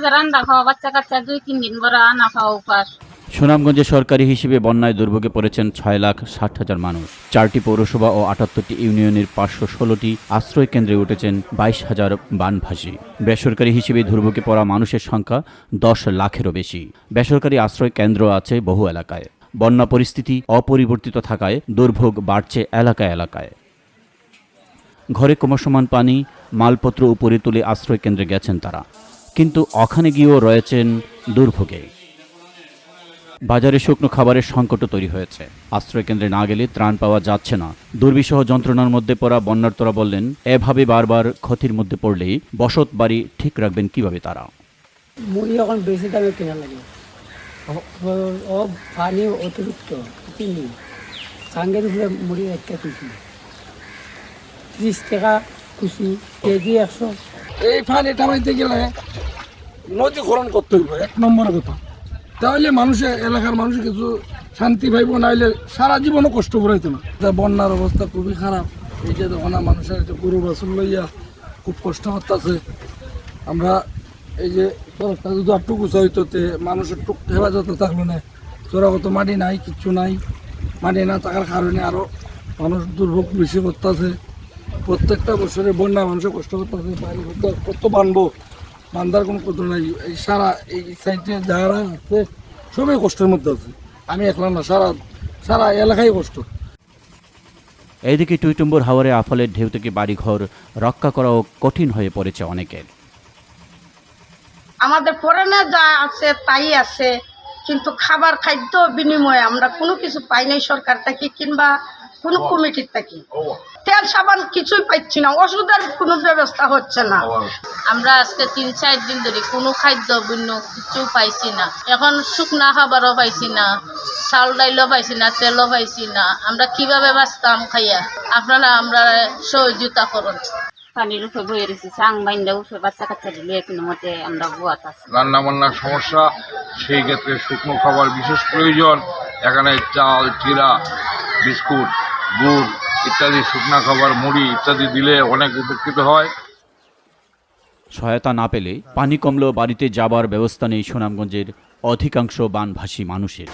রান্না খাওয়া বাচ্চা কাচ্চা 2-3 দিন পরে আনা খাওয়া উপাস। সুনামগঞ্জে সরকারি হিসেবে বন্যায় দুর্ভোগে পড়েছেন 6,60,000 মানুষ। 4টি পৌরসভা ও 78টি ইউনিয়নের 516টি আশ্রয় কেন্দ্রে উঠেছেন 22,000 বানভাসী। বেসরকারি হিসেবে দুর্ভোগে পড়া মানুষের সংখ্যা 10 লাখেরও বেশি। বেসরকারি আশ্রয় কেন্দ্র আছে বহু এলাকায়। বন্যা পরিস্থিতি অপরিবর্তিত থাকায় দুর্ভোগ বাড়ছে এলাকায় এলাকায়। ঘরে ক্রমশমান পানি, মালপত্র উপরে তুলে আশ্রয় কেন্দ্রে গেছেন তারা, কিন্তু ওখানে গিয়েও রয়েছেন দুর্ভোগে। বাজারে শুকনো খাবারের সংকটও তৈরি হয়েছে। আশ্রয় কেন্দ্রে না গেলে ত্রাণ পাওয়া যাচ্ছে না। দুর্বিষহ যন্ত্রণার মধ্যে পড়া বন্যার্তরা বললেন, এভাবে বারবার ক্ষতির মধ্যে পড়লেই বসত বাড়ি ঠিক রাখবেন কিভাবে তারা। মুড়ি এখন বেশি দামে কেনা লাগে, ও পানি অতিরিক্ত চিনি সাঙ্গের উপরে মুড়ি একটা খুশি 30 টাকা খুশি, কেজি 100। এই পানি টামাইতে গেলে নদীকরণ করতে হইব, 1 নম্বর কথা। তাহলে মানুষের এলাকার মানুষ কিছু শান্তি পাইব, নাইলে সারা জীবনও কষ্ট করাইতো না। বন্যার অবস্থা খুবই খারাপ। এই যে তখন মানুষের গরু বাছুর লইয়া খুব কষ্ট করতেছে। আমরা এই যে সড়কটা যদি একটু গুছা হইতো, মানুষের টুক হেফাজত থাকলো না। চোরাগত মাটি নাই, কিচ্ছু নাই। মাটি না থাকার কারণে আরও মানুষ দুর্ভোগ বেশি করতেছে। প্রত্যেকটা বছরে বন্যা মানুষের কষ্ট করতেছে। বাড়ি কত বানবো, বান্ধার কোনো কত নাই। এই সারা এই সাইডে যারা আছে সবাই কষ্টের মধ্যে আছে। আমি একলা না, সারা এলাকায় কষ্ট। এইদিকে টুইটুম্বুর হাওরে আফালের ঢেউ থেকে বাড়িঘর রক্ষা করাও কঠিন হয়ে পড়েছে অনেকের। আমাদের পরনে যা আছে তাই আছে, কিন্তু খাবার খাদ্য বিনিময়ে আমরা কোনো কিছু পাই নাই সরকার থেকে কিংবা কোনো কমিটির থেকে। তেল সাবান কিছুই পাচ্ছি না, ওষুধের কোনো ব্যবস্থা হচ্ছে না। আমরা আজকে 3-4 দিন ধরে কোনো খাদ্য ভিন্ন কিছু পাইছি না। এখন শুকনা খাবারও পাইছি না, চাউল ডাইলও পাইছি না, তেলও পাইছি না। আমরা কিভাবে বাঁচতাম খাইয়া? আপনারা আমরা সহযোগিতা করুন। পানির উপরে বয়ে রয়েছি, চাং বাইন্দা উপরে বাচ্চা কাচ্চা দিলে কোনো মতে আমরা বোয়াত আছি। রান্না বান্নার সমস্যা, সেই ক্ষেত্রে শুকনো খাবার বিশেষ প্রয়োজন। এখানে চাল, চিরা, বিস্কুট, গুড় ইত্যাদি শুকনা খাবার, মুড়ি ইত্যাদি দিলে অনেক উপকৃত হয়। সহায়তা না পেলে পানি কমলেও বাড়িতে যাবার ব্যবস্থা নেই সুনামগঞ্জের অধিকাংশ বানভাসী মানুষের।